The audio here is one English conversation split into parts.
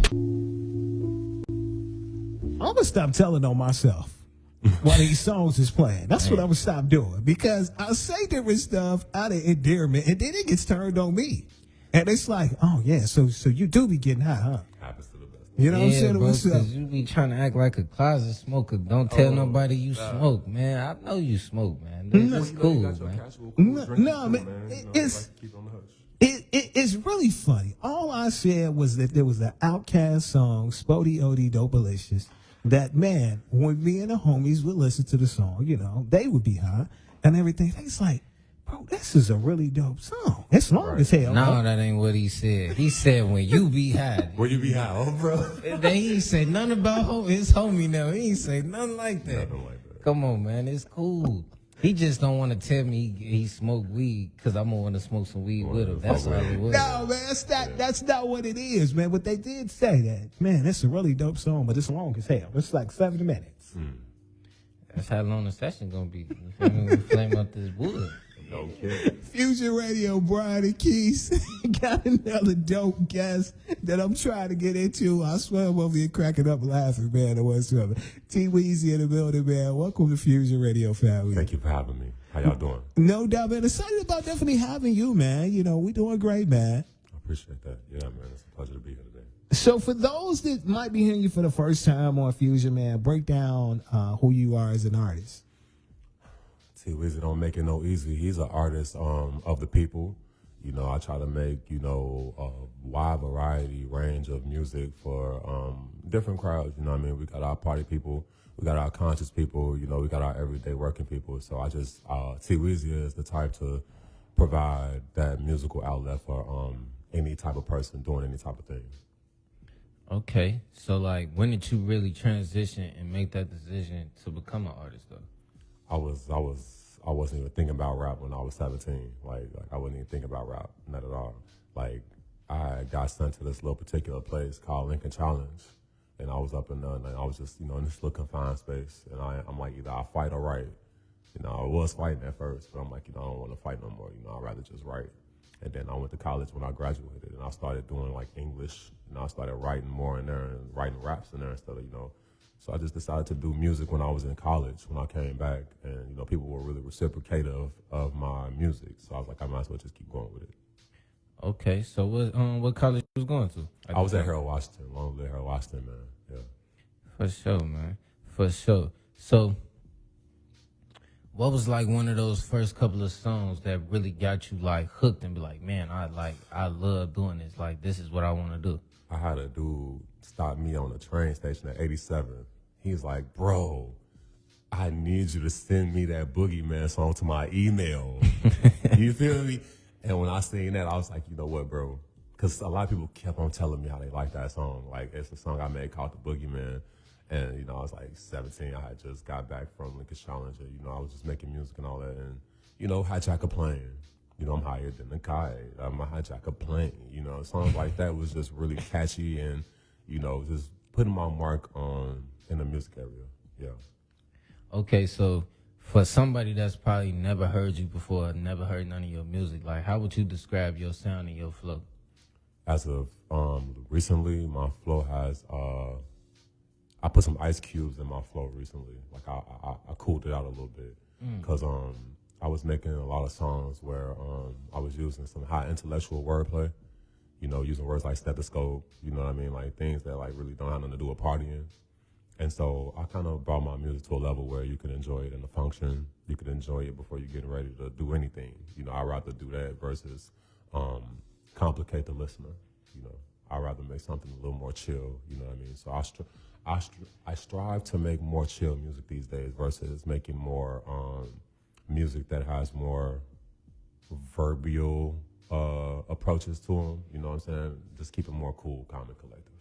I'm gonna stop telling on myself while these songs is playing. That's what I'm gonna stop doing because I say different stuff out of endearment, and then it gets turned on me, and it's like, oh yeah, so you do be getting high, huh? Happens to the best. You know what I'm Yeah, saying? bro, What's up? because you be trying to act like a closet smoker. Don't tell nobody you smoke, man. I know you smoke, man. This is cool, man. No, man, it's really funny. All I said was that there was an Outkast song, Spody Odie Dopalicious, that, man, when me and the homies would listen to the song, you know, they would be high and everything. It's like, bro, this is a really dope song. It's long as hell. No, that ain't what he said. He said when you be high. When you be high, oh, bro. Then he ain't say nothing about his homie now. He ain't say nothing like that. Nothing like that. Come on, man. It's cool. He just don't want to tell me he smoked weed because I'm going to want to smoke some weed with him. That's all it was. No, man, that's not what it is, man. But they did say that. Man, it's a really dope song, but it's long as hell. It's like 70 minutes. That's how long the session going to be. You feel me? We flame up this wood. No kidding. Fusion Radio, Brian and Keys got another dope guest that I'm trying to get into. I swear I'm over here cracking up laughing, man, or whatsoever. Teeweezy in the building, man. Welcome to Fusion Radio, family. Thank you for having me. How y'all doing? No doubt, man. Excited about definitely having you, man. You know, we doing great, man. I appreciate that. Yeah, man. It's a pleasure to be here today. So for those that might be hearing you for the first time on Fusion, man, break down who you are as an artist. Teeweezy don't make it no easy. He's an artist of the people. You know, I try to make, you know, a wide variety range of music for different crowds. You know what I mean? We got our party people. We got our conscious people. You know, we got our everyday working people. So I just, Teeweezy is the type to provide that musical outlet for any type of person doing any type of thing. Okay. So, like, when did you really transition and make that decision to become an artist, though? I wasn't even thinking about rap when I was 17. Like I wasn't even thinking about rap, not at all. Like I got sent to this little particular place called Lincoln Challenge, and I was up in there, and I was just, you know, in this little confined space, and I'm like, either I fight or write. You know, I was fighting at first, but I'm like, you know, I don't want to fight no more. You know, I'd rather just write. And then I went to college when I graduated, and I started doing like English, and I started writing more in there and writing raps in there instead of, you know. So I just decided to do music when I was in college, when I came back, and, you know, people were really reciprocative of my music. So I was like, I might as well just keep going with it. Okay, so what college you was going to? I was at Harold Washington, long live Harold Washington, man. Yeah. For sure, man. For sure. So, what was like one of those first couple of songs that really got you like hooked and be like, man, I love doing this. Like, this is what I want to do. I had a dude stop me on the train station at 87. He's like, bro, I need you to send me that Boogeyman song to my email. You feel me? And when I seen that, I was like, you know what, bro? Because a lot of people kept on telling me how they like that song. Like, it's a song I made called The Boogeyman. And, you know, I was like 17. I had just got back from Lincoln Challenge. You know, I was just making music and all that. And, you know, hijack plane. You know, I'm higher than the kite. I'm a hijack plane. You know, songs like that was just really catchy and, you know, just putting my mark on in the music area. Yeah. Okay, so for somebody that's probably never heard you before, never heard none of your music, like, how would you describe your sound and your flow? As of recently, my flow has I put some ice cubes in my flow recently. Like I cooled it out a little bit because I was making a lot of songs where I was using some high intellectual wordplay. You know, using words like stethoscope. You know what I mean? Like things that like really don't have nothing to do with partying. And so I kind of brought my music to a level where you can enjoy it in the function. You can enjoy it before you're getting ready to do anything. You know, I'd rather do that versus complicate the listener. You know, I'd rather make something a little more chill. You know what I mean? So I strive to make more chill music these days versus making more music that has more verbal approaches to them. You know what I'm saying? Just keep it more cool, calm, and collective.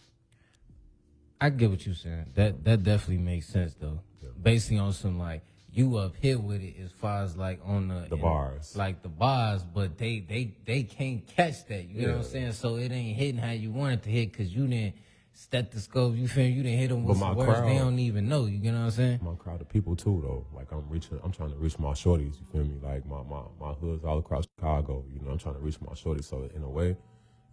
I get what you're saying. That definitely makes sense though. Yeah. Basically on some like you up here with it as far as like on the bars. Like the bars, but they can't catch that. You know what I'm saying? So it ain't hitting how you want it to hit because you didn't stethoscope, you feel me? You didn't hit them with some words they don't even know. You know what I'm saying? My crowd of people too though. Like I'm trying to reach my shorties, you feel me? Like my hoods all across Chicago, you know, I'm trying to reach my shorties. So in a way,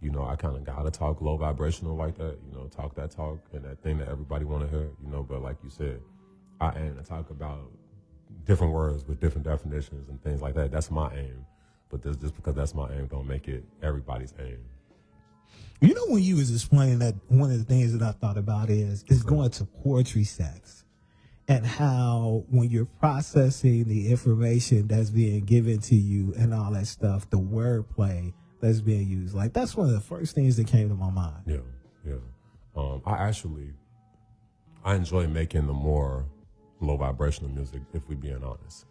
you know, I kind of gotta talk low vibrational like that, you know, talk that talk and that thing that everybody want to hear, you know. But like you said, I aim to talk about different words with different definitions and things like that. That's my aim. But just because that's my aim, don't make it everybody's aim. You know, when you was explaining that, one of the things that I thought about is going to poetry sets and how when you're processing the information that's being given to you and all that stuff, the wordplay that's being used. Like, that's one of the first things that came to my mind. Yeah. I enjoy making the more low vibrational music, if we being honest.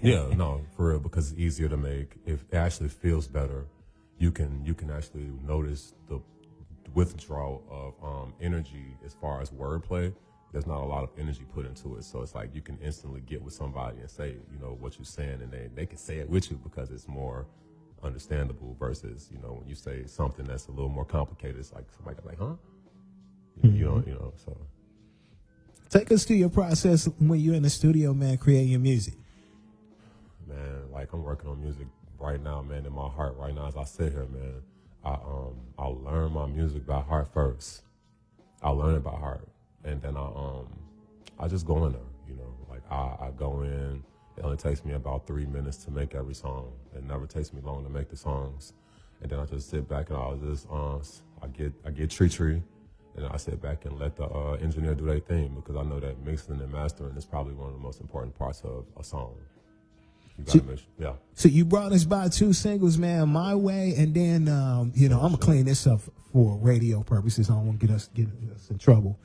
Yeah, no, for real, because it's easier to make. If it actually feels better, you can actually notice the withdrawal of energy as far as wordplay. There's not a lot of energy put into it, so it's like you can instantly get with somebody and say, you know, what you're saying, and they can say it with you because it's more understandable versus, you know, when you say something that's a little more complicated, it's like somebody like, huh? You know, so. Take us through your process when you're in the studio, man, creating your music. Man, like I'm working on music right now, man, in my heart right now as I sit here, man. I'll learn my music by heart first. I'll learn it by heart. And then I just go in there, you know, like I go in. It only takes me about 3 minutes to make every song. It never takes me long to make the songs. And then I just sit back and I'll just I get tree, and I sit back and let the engineer do their thing, because I know that mixing and mastering is probably one of the most important parts of a song. You gotta make sure, yeah. So you brought us by 2 singles, man, My Way, and then you know, I'm gonna clean this up for radio purposes. I don't want to get us in trouble.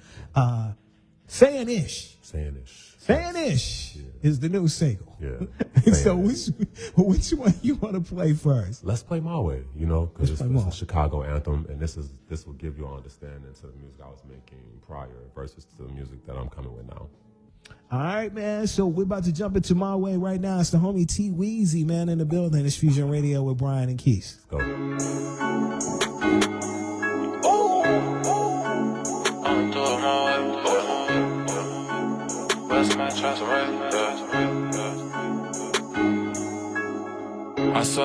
Saying Ish. Saying Ish is the new single. Yeah. So which one you want to play first? Let's play My Way, you know, because it's play a Chicago anthem, and this will give you an understanding to the music I was making prior versus to the music that I'm coming with now. All right, man. So we're about to jump into My Way right now. It's the homie Teeweezy, man, in the building. It's Fusion Radio with Brian and Keith. Let's go.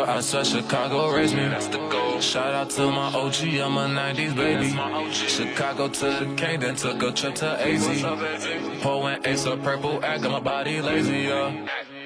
I saw Chicago raised me. That's the goal. Shout out to my OG, I'm a 90s baby. Chicago to the K, then took a trip to AZ. Pouring Ace of Purple, I got my body lazy, yeah.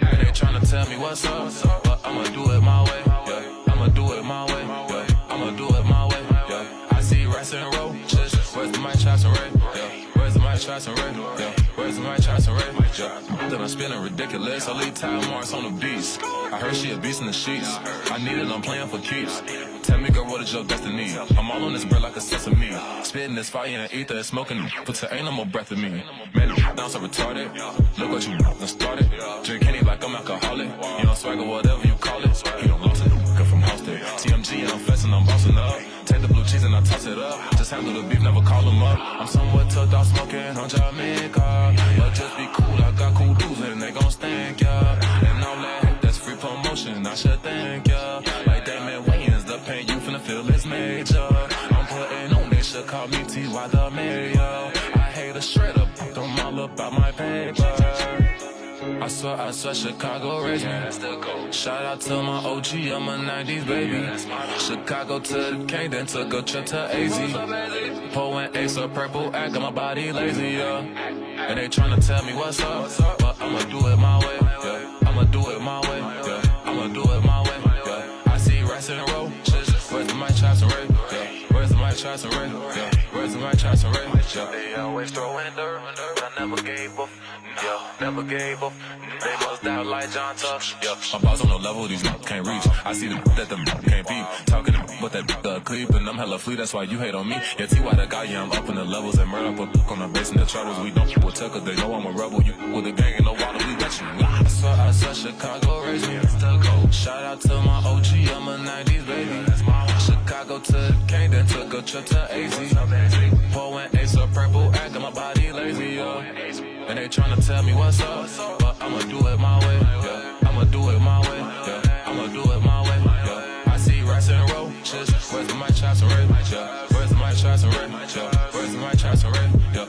And they tryna tell me what's up, but I'ma do it my way, yeah. I'ma do it my way, yeah. I'ma do it my way, yeah. I see rats and roaches, where's the mic chops and red, yeah. Where's the mic chops and red, yeah. Where's the mic chops and red, yeah. Then I'm spinning ridiculous, I leave tire marks on the beats. I heard she a beast in the sheets. I need it, I'm playing for keeps. Tell me, girl, what is your destiny? I'm all on this bread like a sesame. Spitting this fire and ether, it's smoking, but there ain't no more breath in me. Man, now I'm so retarded. Look what you done started. Drink Henny like I'm alcoholic. You don't swagger, whatever you call it. You don't lost it, go from Halsted. TMG and I'm flexing, I'm bossing up. Take the blue cheese and I toss it up. Just handle the beef, never call them up. I'm somewhat tucked out smoking on Jamaica. But just be cool, I got cool dudes and they gon' stank ya. And all that, that's free promotion, I should thank ya. Like Damon Wayans, the pain you finna feel is major. I'm putting on, they should call me T.Y. the mayor. I hate a shredder, put them all about my paper. I swear Chicago raised me. Shout out to my OG, I'm a 90s baby. Chicago to the K, then took a trip to AZ. Pouring Ace of Purple, I got my body lazy, yeah. And they tryna tell me what's up, but I'ma do it my way, yeah. I'ma do it my way, yeah. I'ma do it my way, yeah. I see rats and roaches, where's the mic chops and red, yeah. Where's the mic chops and red, yeah. Where's the mic chops and red, yeah. They always throwing dirt, I never gave up. Yeah, never gave up. They must doubt like John Tuck. Yeah, my boss on the level these can't reach. I see them that them can't beat. Talking about that clip and I'm hella free. That's why you hate on me. Yeah, T.Y. the guy, yeah, I'm up in the levels. And murder put on the base in the troubles. We don't with Tucker, they know I'm a rebel. You with the gang and no water, we got you. I saw Chicago raise me. Shout out to my OG, I'm a 90s baby. Chicago to the K, then took a trip to AZ. Pouring Ace of Purple, I got my body lazy, yeah. And they tryna tell me what's up, but I'ma do it my way, yeah. I'ma do it my way, yeah. I'ma do it my way, yeah. I see rats and roaches, where's the mic chops and red, yeah. Where's the mic chops and red, yeah. Where's the mic chops and red, yeah.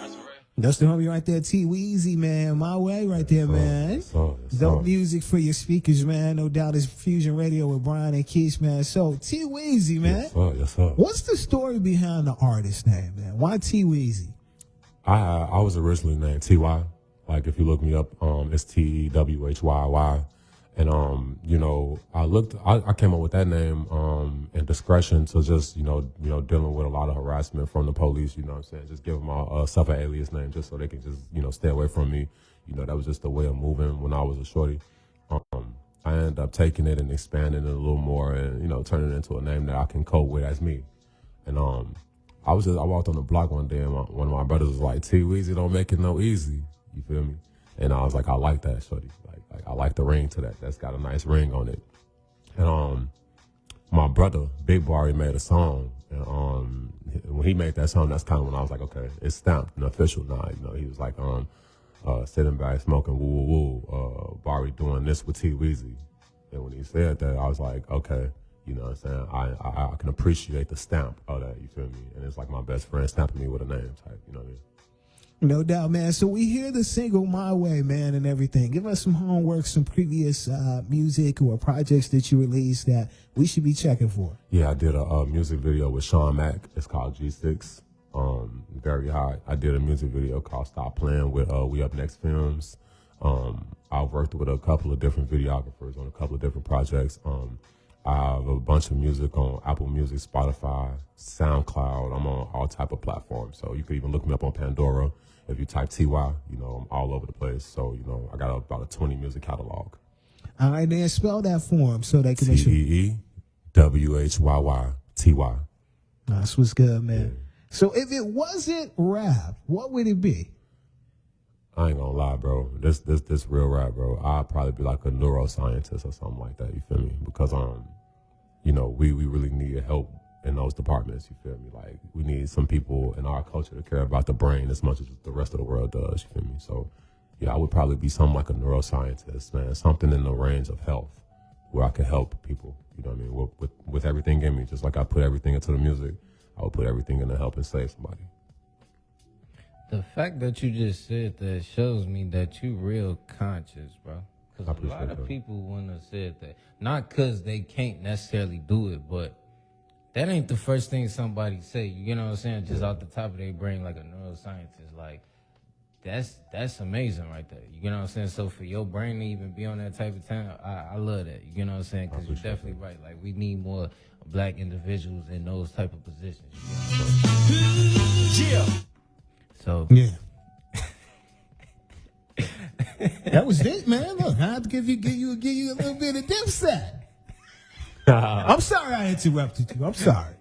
That's the homie right there, Teeweezy, man. My way right there, man. Yes, sir. Yes, Dope sir. music for your speakers, man. No doubt it's Fusion Radio with Brian and Keith, man. So, Teeweezy, man. Yes, sir. Yes, sir. What's the story behind the artist name, man? Why Teeweezy? I was originally named Ty. Like if you look me up, it's Tewhyy. And you know, I came up with that name in discretion to just, you know, dealing with a lot of harassment from the police, you know what I'm saying? Just give myself an alias name just so they can just, you know, stay away from me. You know, that was just the way of moving when I was a shorty. I ended up taking it and expanding it a little more and, you know, turning it into a name that I can cope with as me. And I walked on the block one day and one of my brothers was like, Teeweezy don't make it no easy. You feel me? And I was like, I like that, shorty. Like I like the ring to that. That's got a nice ring on it. And my brother, Big Barry, made a song. And when he made that song, that's kind of when I was like, okay, it's stamped and official now. You know, he was like, sitting back smoking woo woo woo. Barry doing this with Teeweezy. And when he said that, I was like, okay. You know what I'm saying? I can appreciate the stamp of that, you feel me? And it's like my best friend stamping me with a name type, you know what I mean? No doubt, man. So we hear the single My Way, man, and everything. Give us some homework, some previous music or projects that you released that we should be checking for. Yeah, I did a music video with Sean Mack. It's called G6. Very hot. I did a music video called Stop Playing with We Up Next Films. I worked with a couple of different videographers on a couple of different projects. I have a bunch of music on Apple Music, Spotify, SoundCloud. I'm on all type of platforms. So you could even look me up on Pandora. If you type TY, you know, I'm all over the place. So, you know, I got about a 20 music catalog. All right, then spell that for them so they can make sure. TeeWhyy. That's what's good, man. So if it wasn't rap, what would it be? I ain't gonna lie, bro. This real rap, bro. I'd probably be like a neuroscientist or something like that. You feel me? Because you know, we really need help in those departments. You feel me? Like we need some people in our culture to care about the brain as much as the rest of the world does. You feel me? So yeah, I would probably be something like a neuroscientist, man. Something in the range of health where I could help people. You know what I mean? With everything in me, just like I put everything into the music, I would put everything in to help and save somebody. The fact that you just said that shows me that you real conscious, bro. Because a lot of people wouldn't have said that. Not because they can't necessarily do it, but that ain't the first thing somebody say. You know what I'm saying? Just out the top of their brain, like a neuroscientist. Like, that's amazing right there. You know what I'm saying? So for your brain to even be on that type of time, I love that. You know what I'm saying? Because you're definitely right. Like, we need more black individuals in those type of positions. You know? Yeah. So yeah, that was it, man. Look, I have to give you a little bit of Dipset. I'm sorry I interrupted you. I'm sorry.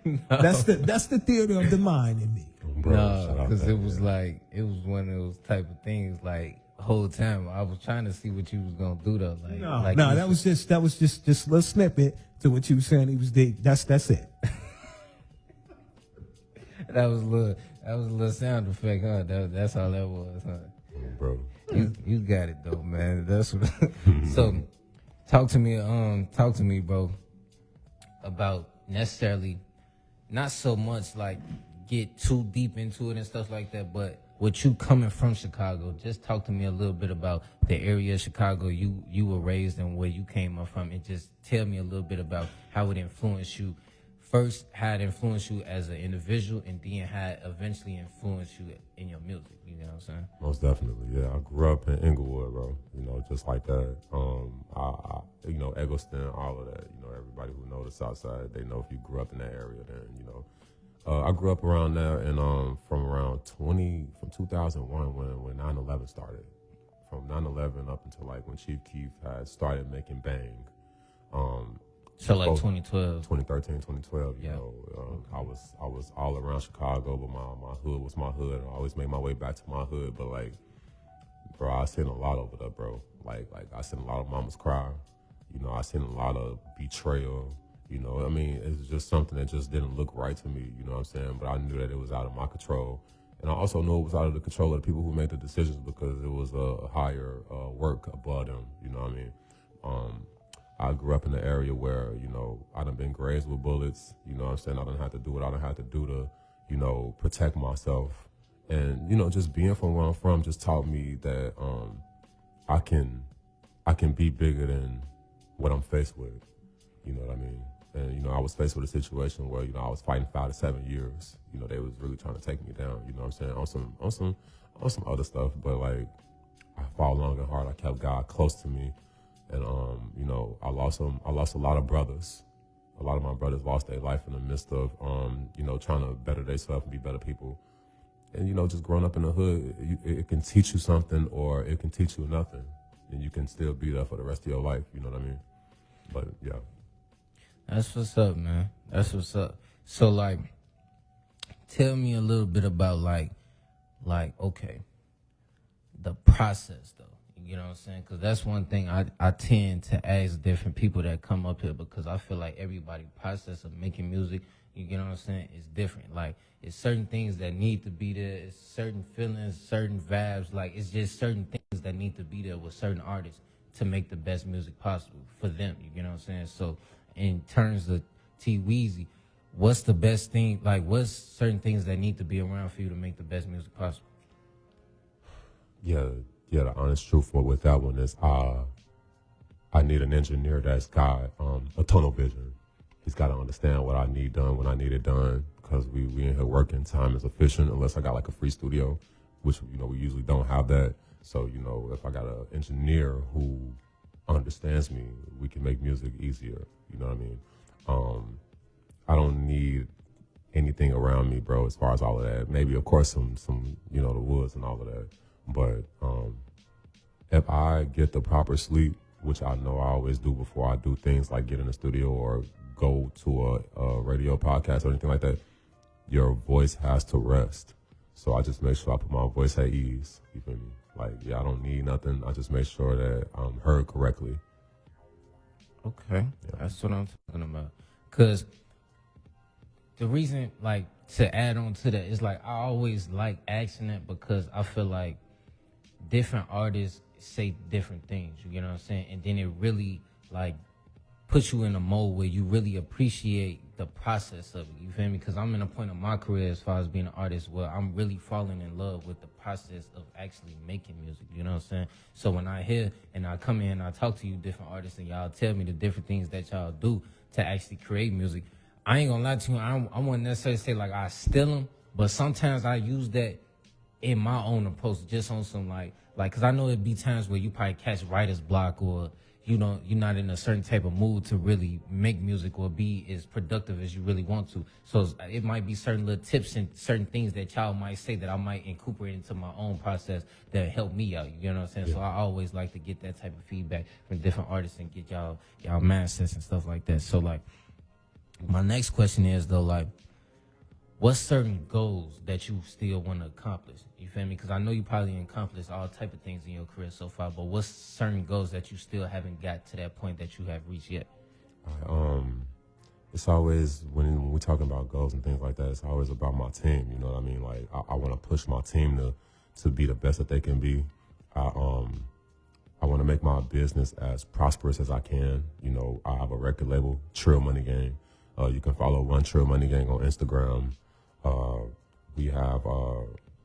No. That's the theater of the mind in me. No, because it was one of those type of things. Like whole time I was trying to see what you was gonna do though. Like that was just a little snippet to what you were saying. He was deep. That's it. That was a little sound effect, huh? That's all that was, huh? Bro. You got it though, man. That's what. So, talk to me, bro, about necessarily not so much like get too deep into it and stuff like that, but with you coming from Chicago, just talk to me a little bit about the area of Chicago you were raised in, where you came up from, and just tell me a little bit about how it influenced you. First, how it influenced you as an individual, and then how it eventually influenced you in your music. You know what I'm saying? Most definitely, yeah. I grew up in Inglewood, bro. You know, just like that. You know, Eggleston, all of that. You know, everybody who knows the South Side, they know if you grew up in that area, then you know. I grew up around there, and from 2001 when 9/11 started, from 9/11 up until like when Chief Keef had started making Bang. So like 2012. 2013, 2012, you know, I was all around Chicago, but my hood was my hood. I always made my way back to my hood, but like, bro, I seen a lot over there, bro. Like I seen a lot of mamas cry. You know, I seen a lot of betrayal. You know, I mean, it's just something that just didn't look right to me. You know what I'm saying? But I knew that it was out of my control. And I also knew it was out of the control of the people who made the decisions, because it was a higher work above them. You know what I mean? I grew up in an area where, you know, I done been grazed with bullets. You know what I'm saying? I done had to do what I done had to do to, you know, protect myself. And, you know, just being from where I'm from just taught me that I can be bigger than what I'm faced with. You know what I mean? And, you know, I was faced with a situation where, you know, I was fighting 5 to 7 years. You know, they was really trying to take me down, you know what I'm saying, on some other stuff. But, like, I fought long and hard. I kept God close to me. And, you know, I lost a lot of brothers. A lot of my brothers lost their life in the midst of, you know, trying to better themselves and be better people. And, you know, just growing up in the hood, it can teach you something or it can teach you nothing. And you can still be there for the rest of your life, you know what I mean? But, yeah. That's what's up, man. That's what's up. So, like, tell me a little bit about, like, okay, the process, though. You know what I'm saying? Because that's one thing I tend to ask different people that come up here, because I feel like everybody's process of making music, you know what I'm saying, is different. Like, it's certain things that need to be there. It's certain feelings, certain vibes. Like, it's just certain things that need to be there with certain artists to make the best music possible for them. You know what I'm saying? So, in terms of Teeweezy, what's the best thing? Like, what's certain things that need to be around for you to make the best music possible? Yeah, the honest truth with that one is I need an engineer that's got a tunnel vision. He's got to understand what I need done when I need it done, because we in here working. Time is efficient unless I got like a free studio, which, you know, we usually don't have that. So, you know, if I got an engineer who understands me, we can make music easier. You know what I mean? I don't need anything around me, bro, as far as all of that. Maybe, of course, some you know, the woods and all of that. But if I get the proper sleep, which I know I always do before I do things like get in the studio or go to a radio podcast or anything like that, your voice has to rest. So I just make sure I put my voice at ease. You feel me? Like, yeah, I don't need nothing. I just make sure that I'm heard correctly. Okay, yeah. That's what I'm talking about. Because the reason, like, to add on to that is, like, I always like asking it because I feel like different artists say different things, you know what I'm saying? And then it really, like, puts you in a mode where you really appreciate the process of it, you feel me? Because I'm in a point of my career as far as being an artist where I'm really falling in love with the process of actually making music, you know what I'm saying? So when I hear and I come in and I talk to you different artists and y'all tell me the different things that y'all do to actually create music, I ain't gonna lie to you, I wouldn't necessarily say like I steal them, but sometimes I use that in my own approach, just on some like, cause I know it'd be times where you probably catch writer's block, or you know, you're not in a certain type of mood to really make music or be as productive as you really want to. So it might be certain little tips and certain things that y'all might say that I might incorporate into my own process that help me out. You know what I'm saying? Yeah. So I always like to get that type of feedback from different artists and get y'all mindsets and stuff like that. So like, my next question is though, like, what's certain goals that you still want to accomplish? You feel me? Because I know you probably accomplished all type of things in your career so far, but what's certain goals that you still haven't got to that point that you have reached yet? It's always, when we're talking about goals and things like that, it's always about my team. You know what I mean? Like, I want to push my team to be the best that they can be. I want to make my business as prosperous as I can. You know, I have a record label, Trill Money Gang. You can follow One Trill Money Gang on Instagram. We have,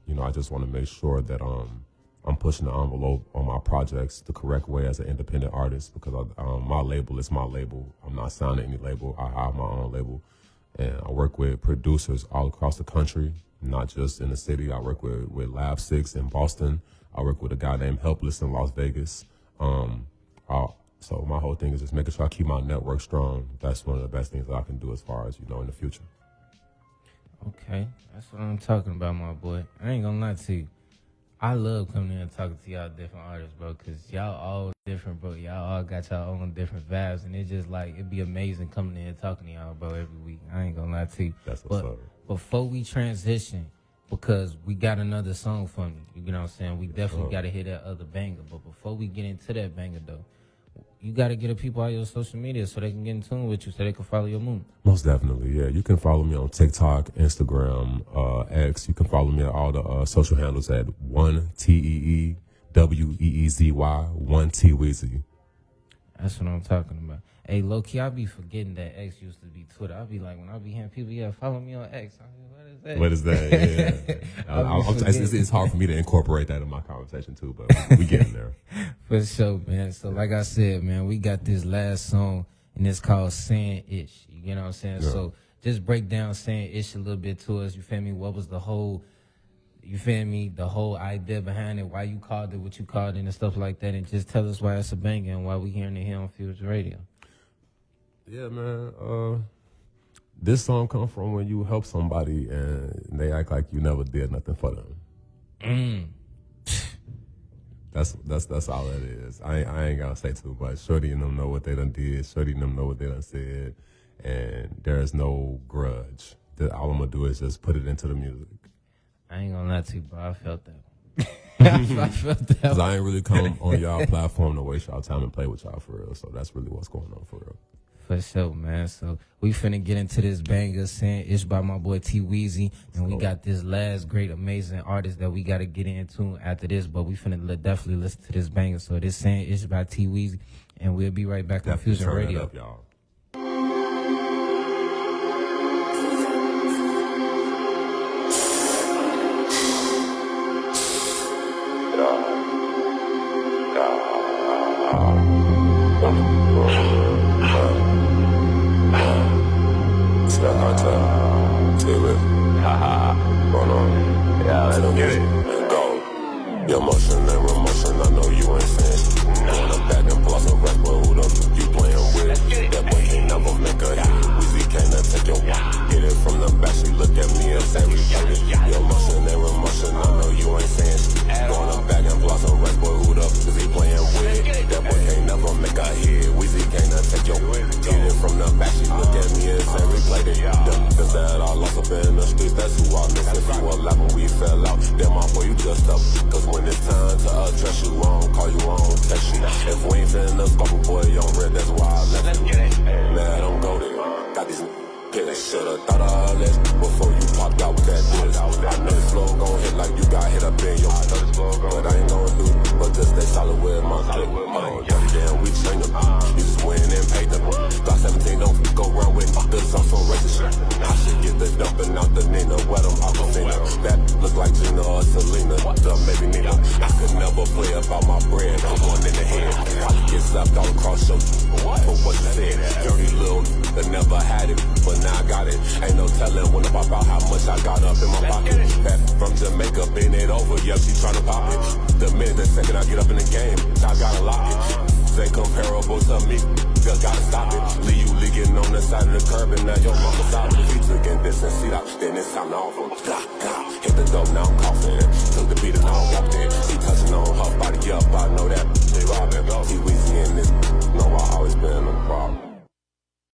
you know, I just want to make sure that I'm pushing the envelope on my projects the correct way as an independent artist, because my label is my label. I'm not signing any label. I have my own label. And I work with producers all across the country, not just in the city. I work with Lab 6 in Boston. I work with a guy named Helpless in Las Vegas. So my whole thing is just making sure I keep my network strong. That's one of the best things that I can do as far as, you know, in the future. Okay, that's what I'm talking about, my boy. I ain't gonna lie to you. I love coming in and talking to y'all different artists, bro, because y'all all different, bro. Y'all all got y'all own different vibes, and it's just like, it'd be amazing coming in and talking to y'all, bro, every week. I ain't gonna lie to you. That's what's up. Before we transition, because we got another song from you, you know what I'm saying? We definitely got to hear that other banger. But before we get into that banger, though, you got to get the people out your social media so they can get in tune with you, so they can follow your movement. Most definitely, yeah. You can follow me on TikTok, Instagram, X. You can follow me at all the social handles at 1TEEWEEZY, 1Teeweezy. That's what I'm talking about. Hey, low key, I be forgetting that X used to be Twitter. I be like, when I be hearing people, yeah, follow me on X. I'm like, what is that? What is that? Yeah. It's hard for me to incorporate that in my conversation too, but we getting there. For sure, man. So like I said, man, we got this last song and it's called Saying Ish. You know what I'm saying? Yeah. So just break down Saying Ish a little bit to us. You feel me? What was the whole, you feel me? The whole idea behind it, why you called it what you called it and stuff like that. And just tell us why it's a banger and why we hearing it here on Future Radio. Yeah, man. This song come from when you help somebody and they act like you never did nothing for them. That's all that is. I ain't gotta say too much. Shorty and them know what they done did. Shorty and them know what they done said, and there's no grudge. All I'm gonna do is just put it into the music. I ain't gonna lie to you, bro. I felt that. I felt that. Cause I ain't really come on y'all platform to waste y'all time and play with y'all for real. So that's really what's going on for real. For sure, man. So we finna get into this banger, Saying Ish by my boy Teeweezy, and we got this last great, amazing artist that we gotta get into after this. But we finna definitely listen to this banger. So this Saying Ish by Teeweezy, and we'll be right back on Fusion Turn Radio. it up, y'all. Your motion and remotion, I know you ain't saying. Going up back and plus a rap, but who the f you playing with? That boy ain't never make a hit. Weezy can't take your hit it from the back. She look at me and say replay it. Your motion and remotion, I know you ain't saying. Going up back and plus a rap, but who the f is he playing with? That boy ain't never make a hit. Weezy can't take your hit it from the back. She look at me and say replay it. Cause that I lost up in the streets, that's who I miss. If you were laughing, we fell out. Then my boy, you just up. Cause when it's time to address you, I don't call you, I don't text you. If we ain't finna scope a boy on red, that's why I left you. Man, don't go there. Got these pills. Should've thought of all this before you popped out with that diss. I know this flow gon' hit like you got hit up in your but I ain't gon' do it, but just stay solid with my clip. Damn, we train them. You just win and pay them. Got 17, don't go around with this on some racist shit. I should get the dumping out the Nina, wet them out the Fina. That look like Gina or Selena, maybe Nina. I could never play about my bread, I'm going in the head. I could get slapped all across your for what you said. Dirty little that never had it, but now I got it. Ain't no telling when I'm about how much I got up in my pocket. Back from Jamaica, bend it over, yeah, she tryna pop it. The minute, the second I get up in the game, I gotta lock it. Ain't comparable to me, just gotta stop it. Leave you leaking on the side of the curb and now your mama stop it. If you took in this and see that, then it's time to off him. Hit the dope, now I'm coughing. Took the beat and now I'm walked in. She touching on her body up, I know that. They robbing. Teeweezy in this, know I always been a problem.